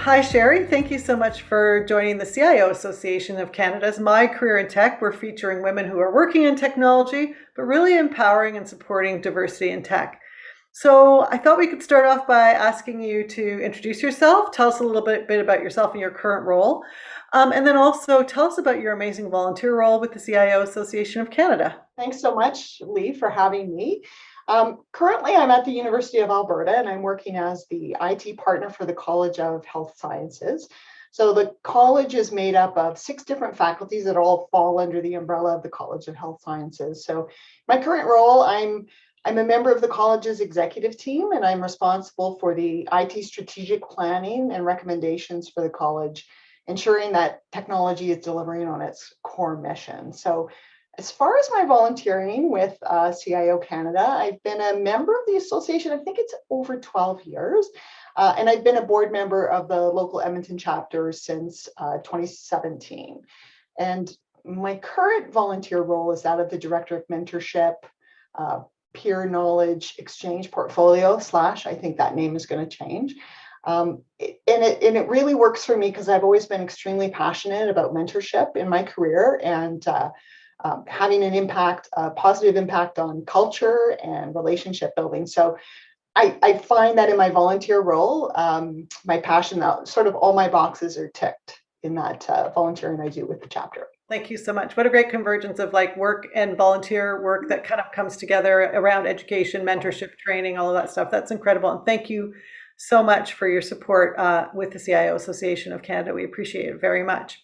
Hi, Sherri. Thank you so much for joining the CIO Association of Canada's My Career in Tech. We're featuring women who are working in technology, but really empowering and supporting diversity in tech. So I thought we could start off by asking you to introduce yourself, tell us a little bit about yourself and your current role, and then also tell us about your amazing volunteer role with the CIO Association of Canada. Thanks so much, Lee, for having me. Currently, I'm at the University of Alberta and I'm working as the IT partner for the College of Health Sciences. So the college is made up of 6 different faculties that all fall under the umbrella of the College of Health Sciences. So my current role, I'm a member of the college's executive team and I'm responsible for the IT strategic planning and recommendations for the college, ensuring that technology is delivering on its core mission. So as far as my volunteering with CIO Canada, I've been a member of the association, I think it's over 12 years. And I've been a board member of the local Edmonton chapter since 2017. And my current volunteer role is that of the Director of Mentorship, Peer Knowledge Exchange Portfolio / I think that name is going to change. And it really works for me because I've always been extremely passionate about mentorship in my career and having an impact, a positive impact on culture and relationship building. So I find that in my volunteer role, my passion, sort of all my boxes are ticked in that volunteering I do with the chapter. Thank you so much. What a great convergence of like work and volunteer work that kind of comes together around education, mentorship, training, all of that stuff. That's incredible. And thank you so much for your support with the CIO Association of Canada. We appreciate it very much.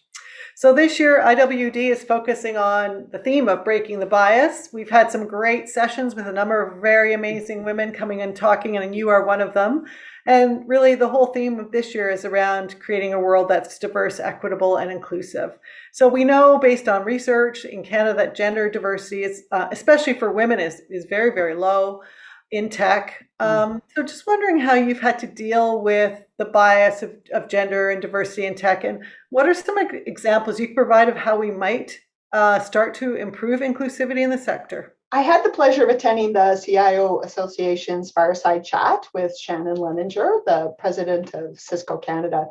So this year, IWD is focusing on the theme of breaking the bias. We've had some great sessions with a number of very amazing women coming and talking, and you are one of them. And really, the whole theme of this year is around creating a world that's diverse, equitable, and inclusive. So we know, based on research in Canada, that gender diversity is, especially for women, is very, very low in tech. So just wondering how you've had to deal with the bias of gender and diversity in tech, and what are some examples you can provide of how we might start to improve inclusivity in the sector? I had the pleasure of attending the CIO Association's fireside chat with Shannon Leninger, the president of Cisco Canada.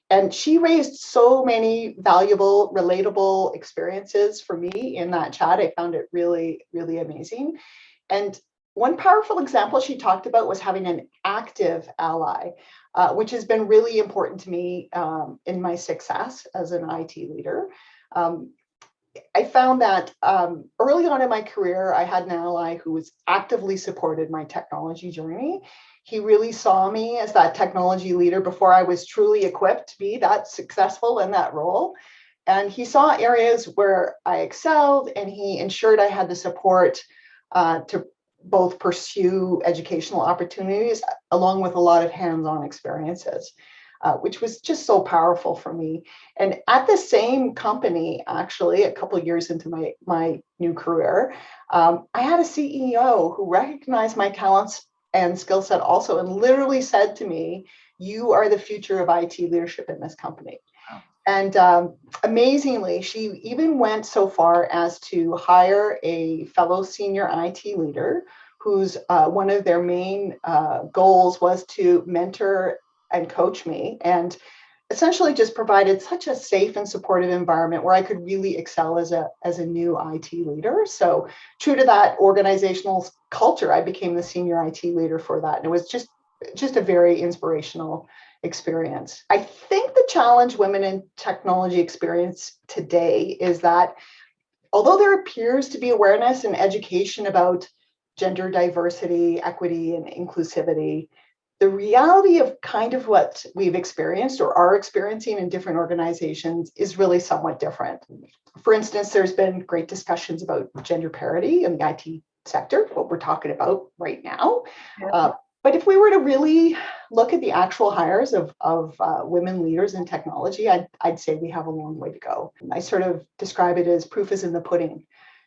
And she raised so many valuable, relatable experiences for me in that chat. I found it really, really amazing. And one powerful example she talked about was having an active ally, which has been really important to me in my success as an IT leader. I found that early on in my career, I had an ally who was actively supported my technology journey. He really saw me as that technology leader before I was truly equipped to be that successful in that role. And he saw areas where I excelled, and he ensured I had the support to both pursue educational opportunities along with a lot of hands-on experiences, which was just so powerful for me. And at the same company, actually, a couple of years into my new career, I had a CEO who recognized my talents and skill set also, and literally said to me, "You are the future of IT leadership in this company." And amazingly, she even went so far as to hire a fellow senior IT leader whose one of their main goals was to mentor and coach me, and essentially just provided such a safe and supportive environment where I could really excel as a new IT leader. So true to that organizational culture, I became the senior IT leader for that. And it was just a very inspirational experience. I think the challenge women in technology experience today is that although there appears to be awareness and education about gender diversity, equity, and inclusivity, the reality of kind of what we've experienced or are experiencing in different organizations is really somewhat different. For instance, there's been great discussions about gender parity in the IT sector, what we're talking about right now. But if we were to really look at the actual hires of women leaders in technology, I'd say we have a long way to go. I sort of describe it as proof is in the pudding.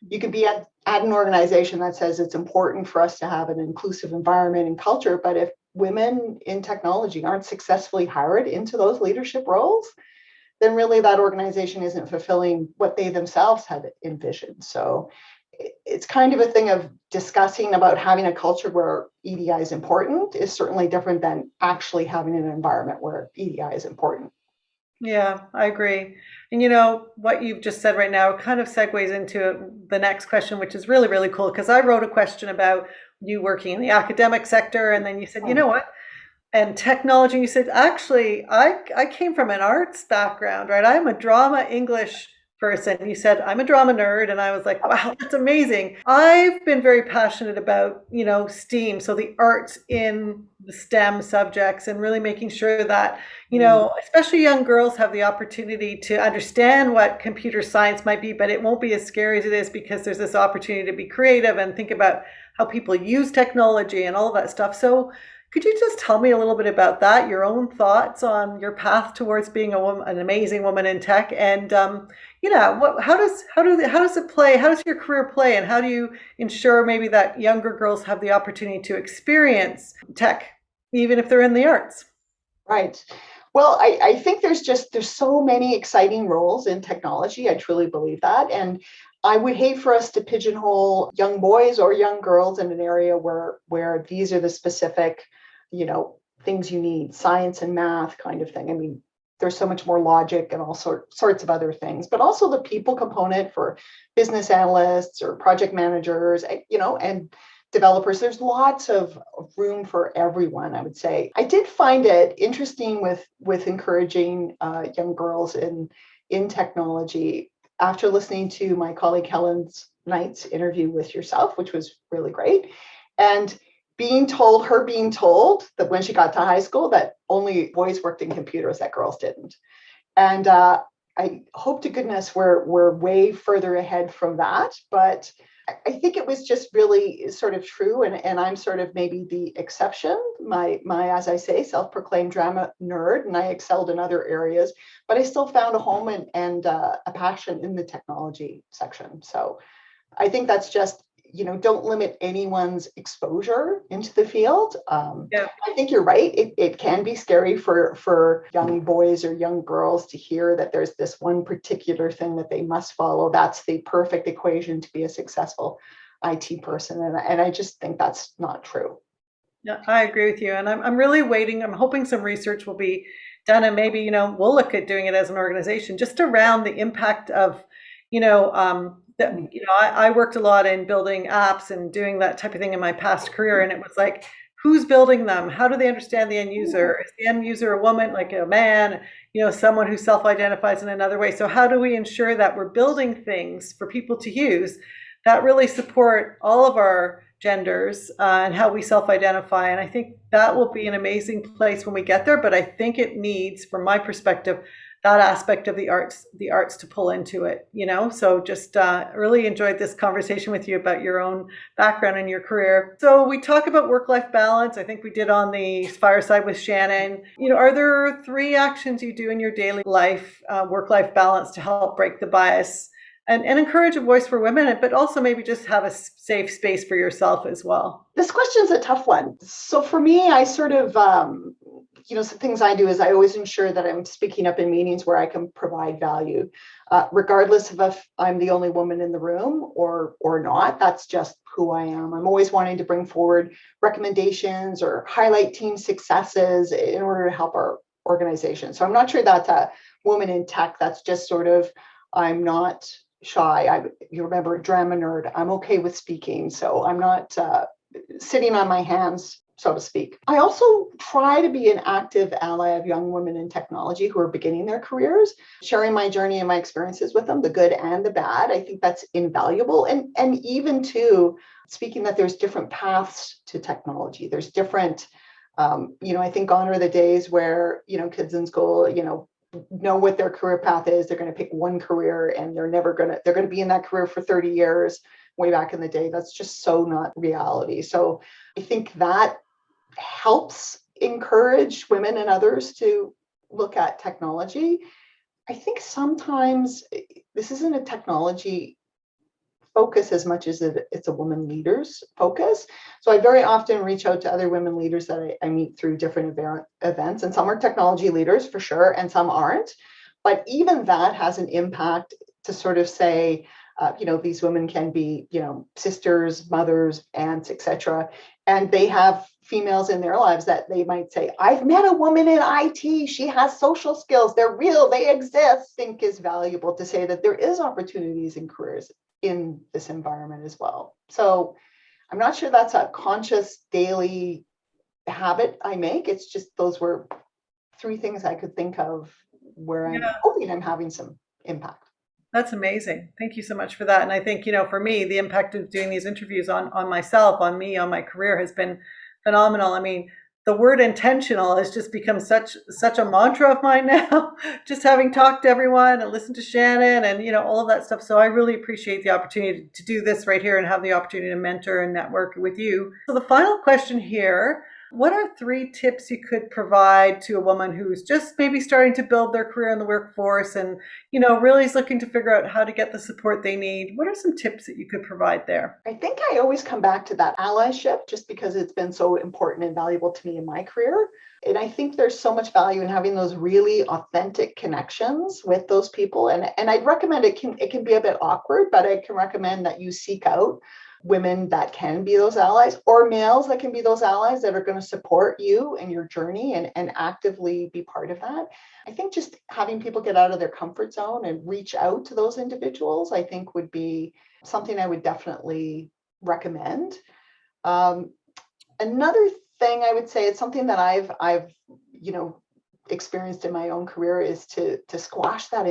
You could be at an organization that says it's important for us to have an inclusive environment and culture, but if women in technology aren't successfully hired into those leadership roles, then really that organization isn't fulfilling what they themselves had envisioned. So it's kind of a thing of discussing about having a culture where EDI is important is certainly different than actually having an environment where EDI is important. Yeah, I agree. And what you've just said right now kind of segues into the next question, which is really, really cool because I wrote a question about you working in the academic sector, and then you said, you know what? And technology, you said, actually, I came from an arts background, right? I'm a drama English person. You said, I'm a drama nerd. And I was like, wow, that's amazing. I've been very passionate about, STEAM, so the arts in the STEM subjects, and really making sure that, especially young girls have the opportunity to understand what computer science might be, but it won't be as scary as it is because there's this opportunity to be creative and think about how people use technology and all of that stuff. So could you just tell me a little bit about that, your own thoughts on your path towards being an amazing woman in tech, and how does it play? How does your career play, and how do you ensure maybe that younger girls have the opportunity to experience tech, even if they're in the arts? Right. Well, I think there's so many exciting roles in technology. I truly believe that. And I would hate for us to pigeonhole young boys or young girls in an area where these are the specific, things you need, science and math kind of thing. I mean, there's so much more logic and all sorts of other things, but also the people component for business analysts or project managers, and developers. There's lots of room for everyone, I would say. I did find it interesting with encouraging young girls in technology after listening to my colleague Helen Knight's interview with yourself, which was really great. And being told that when she got to high school that only boys worked in computers, that girls didn't. And I hope to goodness we're way further ahead from that. But I think it was just really sort of true. And I'm sort of maybe the exception, my, as I say, self-proclaimed drama nerd, and I excelled in other areas, but I still found a home and a passion in the technology section. So I think that's just, don't limit anyone's exposure into the field. Yeah. I think you're right. It can be scary for young boys or young girls to hear that there's this one particular thing that they must follow. That's the perfect equation to be a successful IT person. And I just think that's not true. Yeah, I agree with you. And I'm really waiting. I'm hoping some research will be done, and maybe, we'll look at doing it as an organization just around the impact of, I worked a lot in building apps and doing that type of thing in my past career. And it was like, who's building them? How do they understand the end user? Is the end user a woman, like a man, someone who self-identifies in another way? So how do we ensure that we're building things for people to use that really support all of our genders and how we self-identify? And I think that will be an amazing place when we get there. But I think it needs, from my perspective, that aspect of the arts to pull into it, So just really enjoyed this conversation with you about your own background and your career. So we talk about work-life balance. I think we did on the fireside with Shannon. Are there 3 actions you do in your daily life, work-life balance, to help break the bias and encourage a voice for women, but also maybe just have a safe space for yourself as well? This question's a tough one. So for me, I sort of, some things I do is I always ensure that I'm speaking up in meetings where I can provide value, regardless of if I'm the only woman in the room or not. That's just who I am. I'm always wanting to bring forward recommendations or highlight team successes in order to help our organization. So I'm not sure that's a woman in tech. That's just sort of, I'm not shy. You remember, drama nerd. I'm okay with speaking. So I'm not sitting on my hands, so to speak. I also try to be an active ally of young women in technology who are beginning their careers, sharing my journey and my experiences with them, the good and the bad. I think that's invaluable. And even too, speaking that there's different paths to technology. There's different, I think gone are the days where, kids in school, know what their career path is. They're going to pick one career and they're going to be in that career for 30 years. Way back in the day, that's just so not reality. So I think that helps encourage women and others to look at technology. I think sometimes this isn't a technology focus as much as it's a women leaders focus. So I very often reach out to other women leaders that I meet through different events, and some are technology leaders for sure, and some aren't. But even that has an impact to sort of say, These women can be, sisters, mothers, aunts, etc. And they have females in their lives that they might say, I've met a woman in IT. She has social skills. They're real. They exist. I think is valuable to say that there is opportunities in careers in this environment as well. So I'm not sure that's a conscious daily habit I make. It's just those were 3 things I could think of where I'm hoping I'm having some impact. That's amazing. Thank you so much for that. And I think, for me, the impact of doing these interviews on myself, on me, on my career has been phenomenal. I mean, the word intentional has just become such a mantra of mine now, just having talked to everyone and listened to Shannon and, all of that stuff. So I really appreciate the opportunity to do this right here and have the opportunity to mentor and network with you. So the final question here, what are 3 tips you could provide to a woman who's just maybe starting to build their career in the workforce and, really is looking to figure out how to get the support they need? What are some tips that you could provide there? I think I always come back to that allyship just because it's been so important and valuable to me in my career. And I think there's so much value in having those really authentic connections with those people. And I'd recommend it can be a bit awkward, but I can recommend that you seek out women that can be those allies or males that can be those allies that are going to support you in your journey and actively be part of that. I think just having people get out of their comfort zone and reach out to those individuals, I think would be something I would definitely recommend. Another thing I would say, it's something that I've experienced in my own career, is to squash that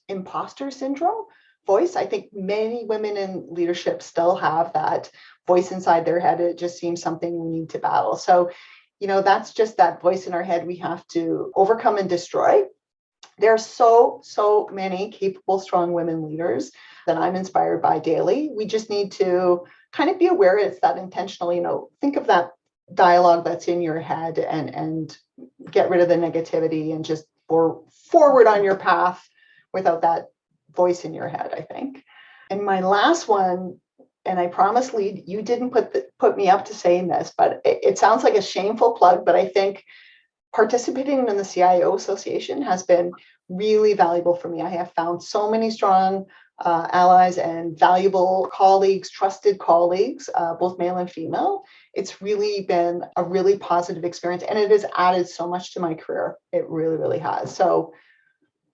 imposter syndrome voice. I think many women in leadership still have that voice inside their head. It just seems something we need to battle. So, that's just that voice in our head we have to overcome and destroy. There are so many capable, strong women leaders that I'm inspired by daily. We just need to kind of be aware it's that intentional, think of that dialogue that's in your head and get rid of the negativity and just forward on your path without that voice in your head, I think. And my last one, and I promise, Lee, you didn't put me up to saying this, but it sounds like a shameful plug, but I think participating in the CIO Association has been really valuable for me. I have found so many strong allies and valuable colleagues, trusted colleagues, both male and female. It's really been a really positive experience, and it has added so much to my career. It really, really has. So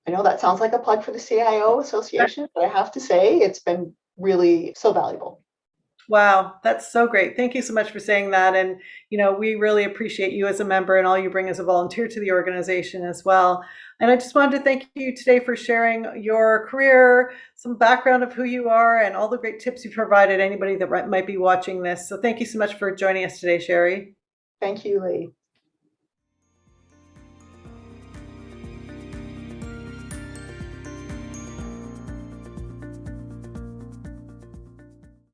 I know that sounds like a plug for the CIO Association, but I have to say it's been really so valuable. Wow, that's so great. Thank you so much for saying that. And, we really appreciate you as a member and all you bring as a volunteer to the organization as well. And I just wanted to thank you today for sharing your career, some background of who you are, and all the great tips you provided anybody that might be watching this. So thank you so much for joining us today, Sherri. Thank you, Lee.